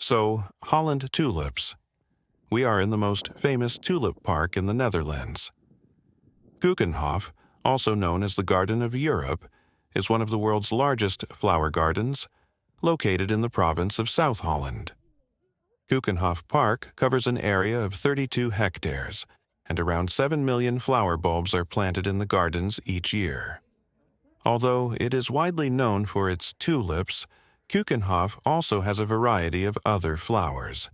So, Holland tulips. We are in the most famous tulip park in the Netherlands. Kokenhof, also known as the Garden of Europe, is one of the world's largest flower gardens, located in the province of South Holland. Kokenhof Park covers an area of 32 hectares, and around 7 million flower bulbs are planted in the gardens each year. Although it is widely known for its tulips, Kokenhof also has a variety of other flowers,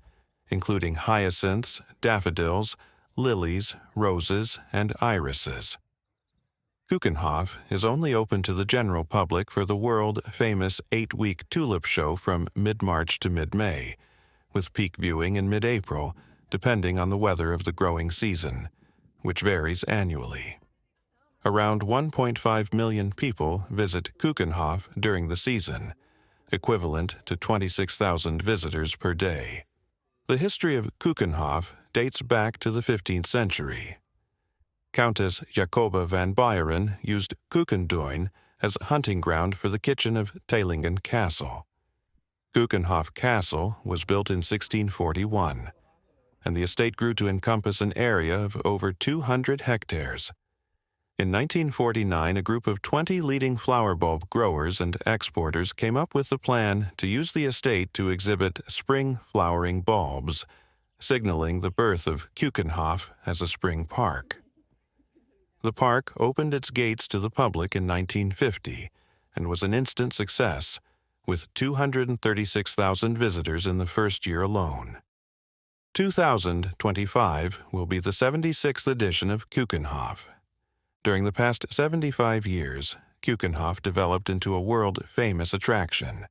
including hyacinths, daffodils, lilies, roses, and irises. Kokenhof is only open to the general public for the world-famous 8-week tulip show from mid-March to mid-May, with peak viewing in mid-April, depending on the weather of the growing season, which varies annually. Around 1.5 million people visit Kokenhof during the season, equivalent to 26,000 visitors per day. The history of Kokenhof dates back to the 15th century. Countess Jacoba van Beieren used Kokenduin as a hunting ground for the kitchen of Teylingen Castle. Kokenhof Castle was built in 1641, and the estate grew to encompass an area of over 200 hectares. In 1949, a group of 20 leading flower bulb growers and exporters came up with the plan to use the estate to exhibit spring flowering bulbs, signaling the birth of Kokenhof as a spring park. The park opened its gates to the public in 1950 and was an instant success, with 236,000 visitors in the first year alone. 2025 will be the 76th edition of Kokenhof. During the past 75 years, Kokenhof developed into a world-famous attraction.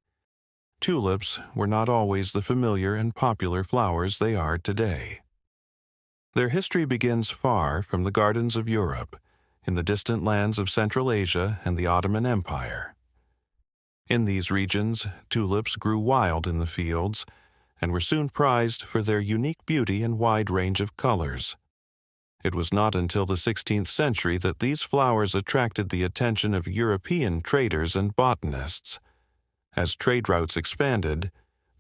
Tulips were not always the familiar and popular flowers they are today. Their history begins far from the gardens of Europe, in the distant lands of Central Asia and the Ottoman Empire. In these regions, tulips grew wild in the fields and were soon prized for their unique beauty and wide range of colors. It was not until the 16th century that these flowers attracted the attention of European traders and botanists. As trade routes expanded,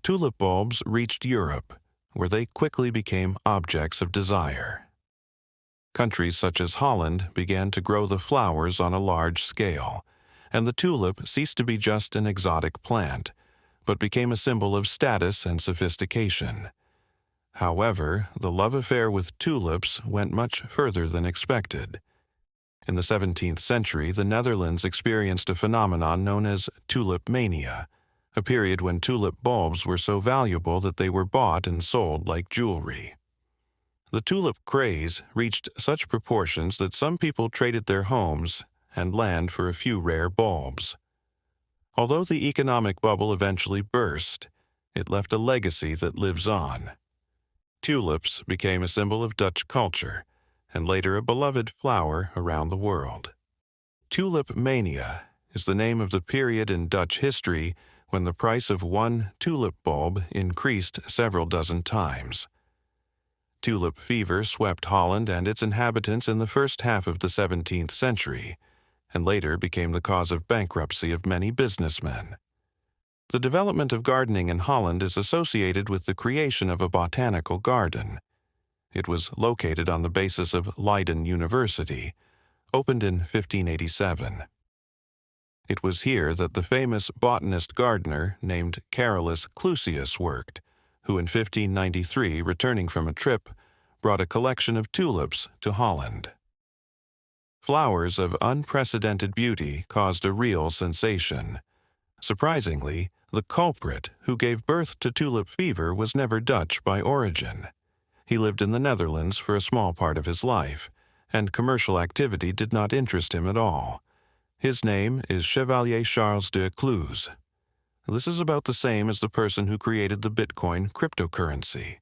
tulip bulbs reached Europe, where they quickly became objects of desire. Countries such as Holland began to grow the flowers on a large scale, and the tulip ceased to be just an exotic plant, but became a symbol of status and sophistication. However, the love affair with tulips went much further than expected. In the 17th century, the Netherlands experienced a phenomenon known as tulip mania, a period when tulip bulbs were so valuable that they were bought and sold like jewelry. The tulip craze reached such proportions that some people traded their homes and land for a few rare bulbs. Although the economic bubble eventually burst, it left a legacy that lives on. Tulips became a symbol of Dutch culture, and later a beloved flower around the world. Tulip mania is the name of the period in Dutch history when the price of one tulip bulb increased several dozen times. Tulip fever swept Holland and its inhabitants in the first half of the 17th century, and later became the cause of bankruptcy of many businessmen. The development of gardening in Holland is associated with the creation of a botanical garden. It was located on the basis of Leiden University, opened in 1587. It was here that the famous botanist-gardener named Carolus Clusius worked, who in 1593, returning from a trip, brought a collection of tulips to Holland. Flowers of unprecedented beauty caused a real sensation. Surprisingly, the culprit who gave birth to tulip fever was never Dutch by origin. He lived in the Netherlands for a small part of his life, and commercial activity did not interest him at all. His name is Chevalier Charles de Cluse. This is about the same as the person who created the Bitcoin cryptocurrency.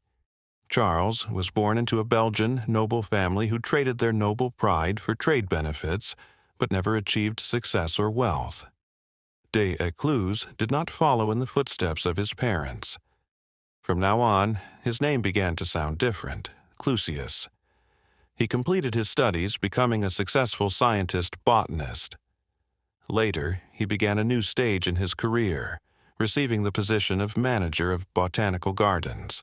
Charles was born into a Belgian noble family who traded their noble pride for trade benefits, but never achieved success or wealth. De Cluse did not follow in the footsteps of his parents. From now on, his name began to sound different, Clusius. He completed his studies, becoming a successful scientist-botanist. Later, he began a new stage in his career, receiving the position of manager of botanical gardens.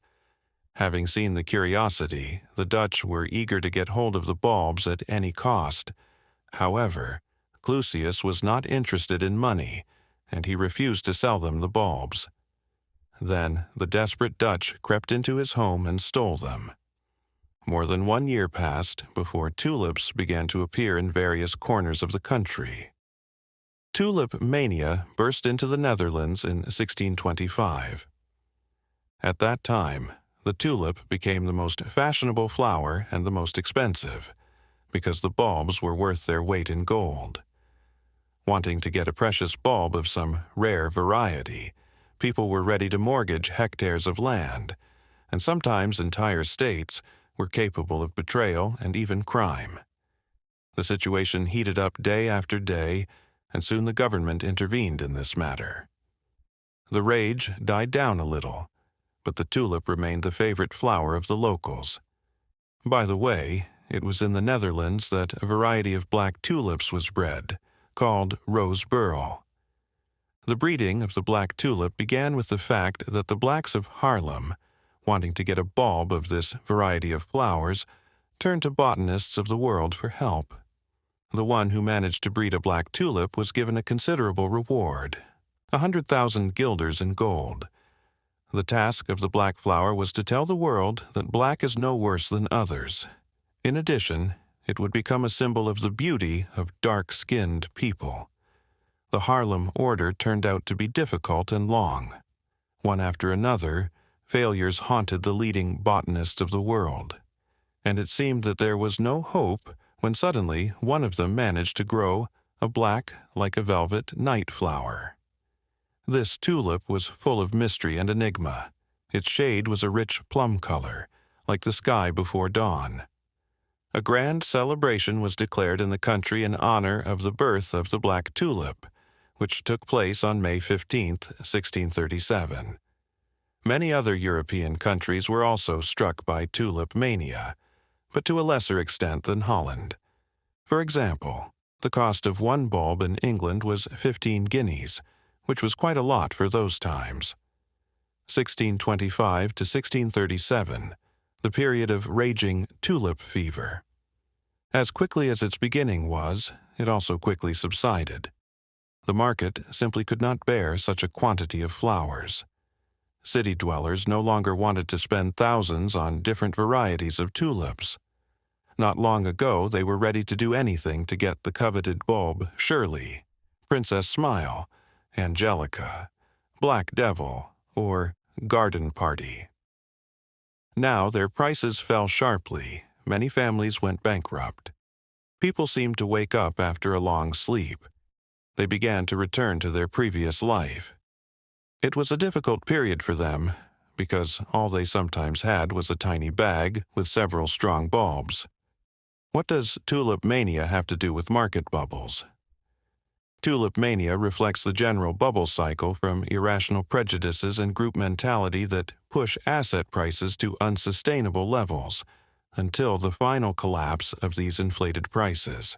Having seen the curiosity, the Dutch were eager to get hold of the bulbs at any cost. However, Clusius was not interested in money, and he refused to sell them the bulbs. Then the desperate Dutch crept into his home and stole them. More than 1 year passed before tulips began to appear in various corners of the country. Tulip mania burst into the Netherlands in 1625. At that time, the tulip became the most fashionable flower and the most expensive, because the bulbs were worth their weight in gold. Wanting to get a precious bulb of some rare variety, people were ready to mortgage hectares of land, and sometimes entire states were capable of betrayal and even crime. The situation heated up day after day, and soon the government intervened in this matter. The rage died down a little, but the tulip remained the favorite flower of the locals. By the way, it was in the Netherlands that a variety of black tulips was bred, called rose beryl. The breeding of the black tulip began with the fact that the blacks of Haarlem, wanting to get a bulb of this variety of flowers, turned to botanists of the world for help. The one who managed to breed a black tulip was given a considerable reward, 100,000 guilders in gold. The task of the black flower was to tell the world that black is no worse than others. In addition, it would become a symbol of the beauty of dark-skinned people. The Haarlem order turned out to be difficult and long. One after another, failures haunted the leading botanists of the world, and it seemed that there was no hope when suddenly one of them managed to grow a black, like a velvet, night flower. This tulip was full of mystery and enigma. Its shade was a rich plum color, like the sky before dawn. A grand celebration was declared in the country in honor of the birth of the black tulip, which took place on May 15, 1637. Many other European countries were also struck by tulip mania, but to a lesser extent than Holland. For example, the cost of one bulb in England was 15 guineas, which was quite a lot for those times. 1625 to 1637, the period of raging tulip fever. As quickly as its beginning was, it also quickly subsided. The market simply could not bear such a quantity of flowers. City dwellers no longer wanted to spend thousands on different varieties of tulips. Not long ago, they were ready to do anything to get the coveted bulb Shirley, Princess Smile, Angelica, Black Devil, or Garden Party. Now their prices fell sharply. Many families went bankrupt. People seemed to wake up after a long sleep. They began to return to their previous life. It was a difficult period for them, because all they sometimes had was a tiny bag with several strong bulbs. What does tulip mania have to do with market bubbles? Tulip mania reflects the general bubble cycle from irrational prejudices and group mentality that push asset prices to unsustainable levels, until the final collapse of these inflated prices.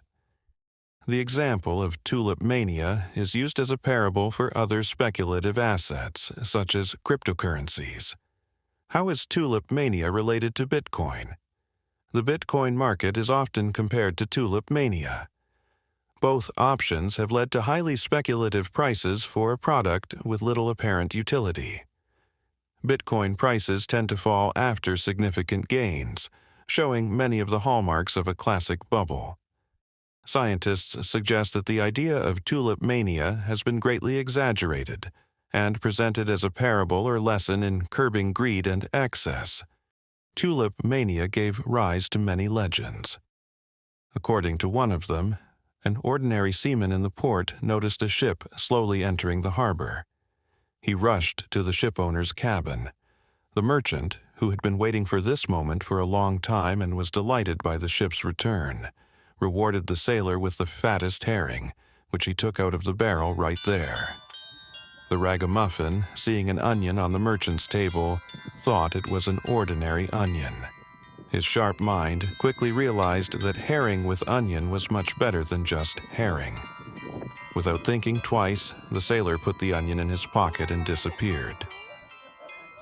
The example of tulip mania is used as a parable for other speculative assets, such as cryptocurrencies. How is tulip mania related to Bitcoin? The Bitcoin market is often compared to tulip mania. Both options have led to highly speculative prices for a product with little apparent utility. Bitcoin prices tend to fall after significant gains, showing many of the hallmarks of a classic bubble. Scientists suggest that the idea of tulip mania has been greatly exaggerated and presented as a parable or lesson in curbing greed and excess. Tulip mania gave rise to many legends. According to one of them, an ordinary seaman in the port noticed a ship slowly entering the harbor. He rushed to the shipowner's cabin. The merchant, who had been waiting for this moment for a long time and was delighted by the ship's return, rewarded the sailor with the fattest herring, which he took out of the barrel right there. The ragamuffin, seeing an onion on the merchant's table, thought it was an ordinary onion. His sharp mind quickly realized that herring with onion was much better than just herring. Without thinking twice, the sailor put the onion in his pocket and disappeared.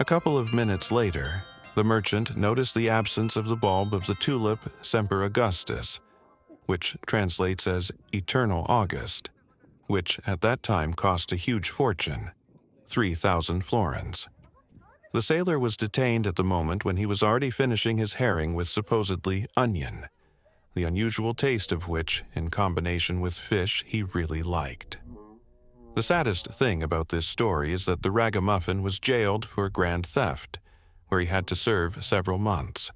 A couple of minutes later, the merchant noticed the absence of the bulb of the tulip Semper Augustus, which translates as Eternal August, which at that time cost a huge fortune, 3,000 florins. The sailor was detained at the moment when he was already finishing his herring with supposedly onion, the unusual taste of which, in combination with fish, he really liked. The saddest thing about this story is that the ragamuffin was jailed for grand theft, where he had to serve several months.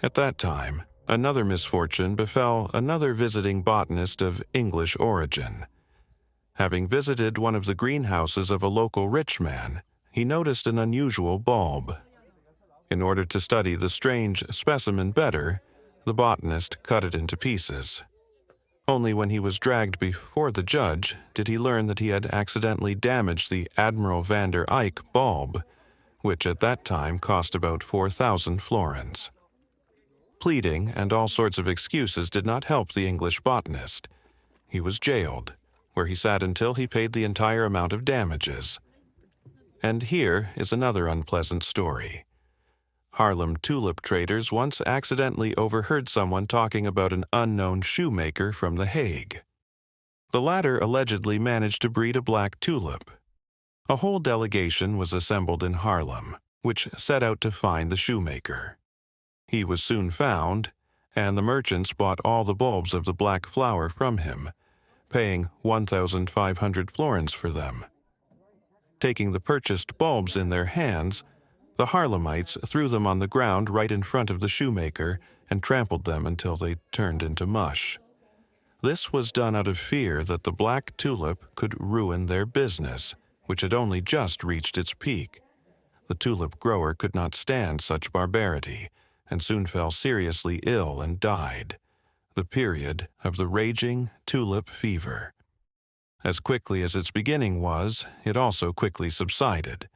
At that time, another misfortune befell another visiting botanist of English origin. Having visited one of the greenhouses of a local rich man, he noticed an unusual bulb. In order to study the strange specimen better, the botanist cut it into pieces. Only when he was dragged before the judge did he learn that he had accidentally damaged the Admiral van der Eyck bulb, which at that time cost about 4,000 florins. Pleading and all sorts of excuses did not help the English botanist. He was jailed, where he sat until he paid the entire amount of damages. And here is another unpleasant story. Haarlem tulip traders once accidentally overheard someone talking about an unknown shoemaker from The Hague. The latter allegedly managed to breed a black tulip. A whole delegation was assembled in Haarlem, which set out to find the shoemaker. He was soon found, and the merchants bought all the bulbs of the black flower from him, paying 1,500 florins for them. Taking the purchased bulbs in their hands, the Haarlemites threw them on the ground right in front of the shoemaker and trampled them until they turned into mush. This was done out of fear that the black tulip could ruin their business, which had only just reached its peak. The tulip grower could not stand such barbarity and soon fell seriously ill and died, the period of the raging tulip fever. As quickly as its beginning was, it also quickly subsided.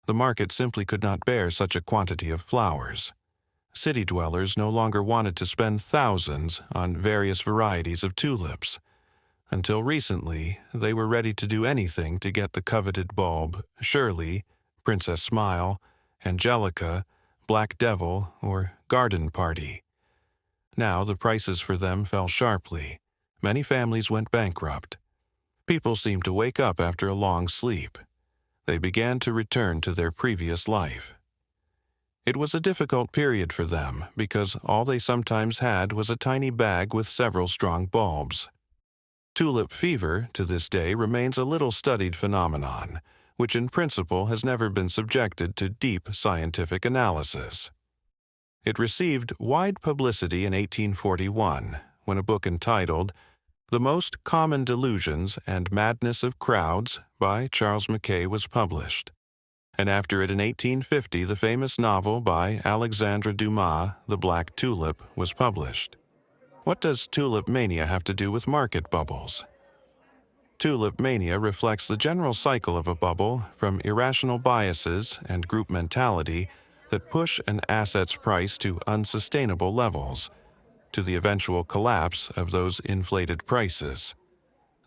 The market simply could not bear such a quantity of flowers. City dwellers no longer wanted to spend thousands on various varieties of tulips. Until recently, they were ready to do anything to get the coveted bulb, Shirley, Princess Smile, Angelica, Black Devil, or Garden Party. Now the prices for them fell sharply. Many families went bankrupt. People seemed to wake up after a long sleep. They began to return to their previous life. It was a difficult period for them because all they sometimes had was a tiny bag with several strong bulbs. Tulip fever, to this day, remains a little studied phenomenon, which in principle has never been subjected to deep scientific analysis. It received wide publicity in 1841 when a book entitled The Most Common Delusions and Madness of Crowds by Charles Mackay was published, and after it in 1850 the famous novel by Alexandre Dumas, The Black Tulip, was published. What does tulip mania have to do with market bubbles? Tulip mania reflects the general cycle of a bubble from irrational biases and group mentality that push an asset's price to unsustainable levels, to the eventual collapse of those inflated prices.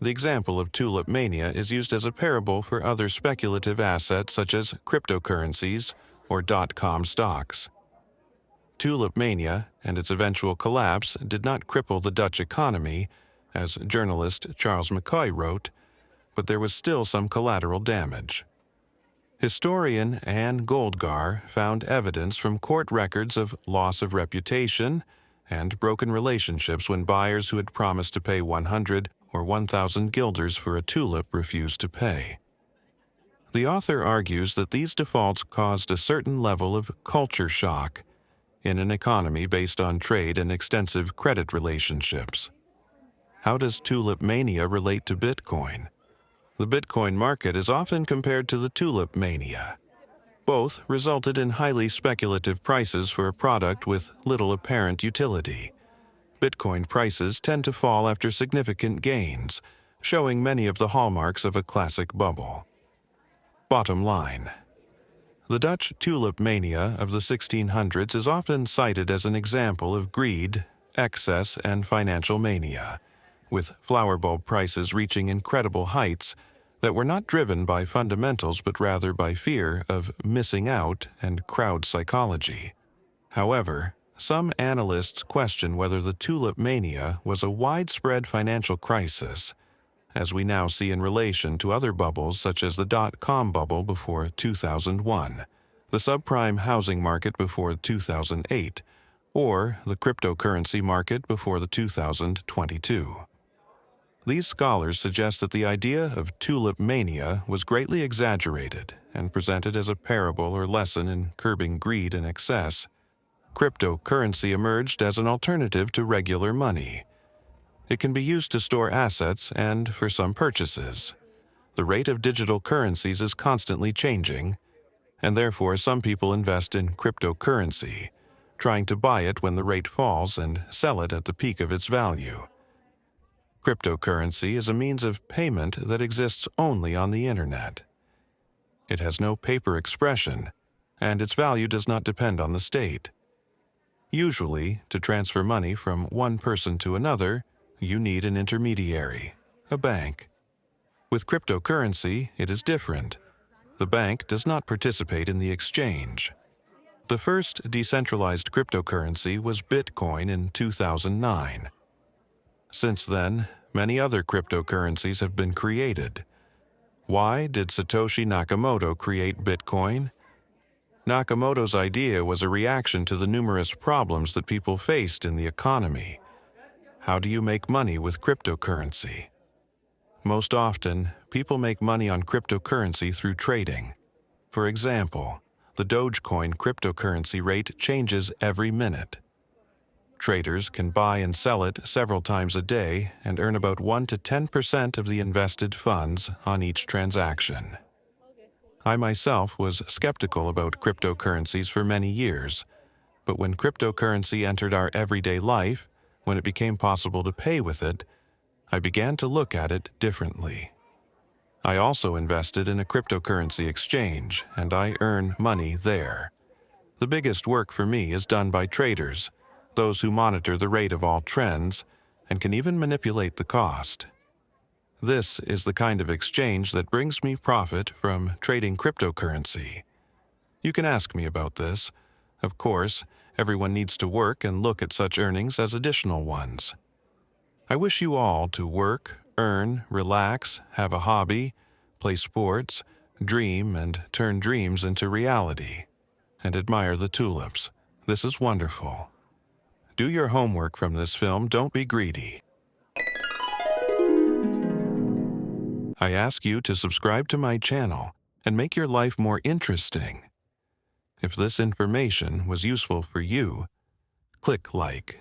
The example of tulip mania is used as a parable for other speculative assets such as cryptocurrencies or .com stocks. Tulip mania and its eventual collapse did not cripple the Dutch economy, as journalist Charles Mackay wrote, but there was still some collateral damage. Historian Anne Goldgar found evidence from court records of loss of reputation and broken relationships when buyers who had promised to pay 100 or 1,000 guilders for a tulip refused to pay. The author argues that these defaults caused a certain level of culture shock in an economy based on trade and extensive credit relationships. How does tulip mania relate to Bitcoin? The Bitcoin market is often compared to the tulip mania. Both resulted in highly speculative prices for a product with little apparent utility. Bitcoin prices tend to fall after significant gains, showing many of the hallmarks of a classic bubble. Bottom line. The Dutch tulip mania of the 1600s is often cited as an example of greed, excess, and financial mania, with flower bulb prices reaching incredible heights that were not driven by fundamentals but rather by fear of missing out and crowd psychology. However, some analysts question whether the tulip mania was a widespread financial crisis, as we now see in relation to other bubbles such as the dot-com bubble before 2001, the subprime housing market before 2008, or the cryptocurrency market before the 2022. These scholars suggest that the idea of tulip mania was greatly exaggerated and presented as a parable or lesson in curbing greed and excess. Cryptocurrency emerged as an alternative to regular money. It can be used to store assets and for some purchases. The rate of digital currencies is constantly changing, and therefore some people invest in cryptocurrency, trying to buy it when the rate falls and sell it at the peak of its value. Cryptocurrency is a means of payment that exists only on the internet. It has no paper expression, and its value does not depend on the state. Usually, to transfer money from one person to another, you need an intermediary, a bank. With cryptocurrency, it is different. The bank does not participate in the exchange. The first decentralized cryptocurrency was Bitcoin in 2009. Since then, many other cryptocurrencies have been created. Why did Satoshi Nakamoto create Bitcoin? Nakamoto's idea was a reaction to the numerous problems that people faced in the economy. How do you make money with cryptocurrency? Most often, people make money on cryptocurrency through trading. For example, the Dogecoin cryptocurrency rate changes every minute. Traders can buy and sell it several times a day and earn about 1 to 10% of the invested funds on each transaction. I myself was skeptical about cryptocurrencies for many years, but when cryptocurrency entered our everyday life, when it became possible to pay with it, I began to look at it differently. I also invested in a cryptocurrency exchange, and I earn money there. The biggest work for me is done by traders, those who monitor the rate of all trends and can even manipulate the cost. This is the kind of exchange that brings me profit from trading cryptocurrency. You can ask me about this. Of course, everyone needs to work and look at such earnings as additional ones. I wish you all to work, earn, relax, have a hobby, play sports, dream and turn dreams into reality, and admire the tulips. This is wonderful. Do your homework from this film, don't be greedy. I ask you to subscribe to my channel and make your life more interesting. If this information was useful for you, click like.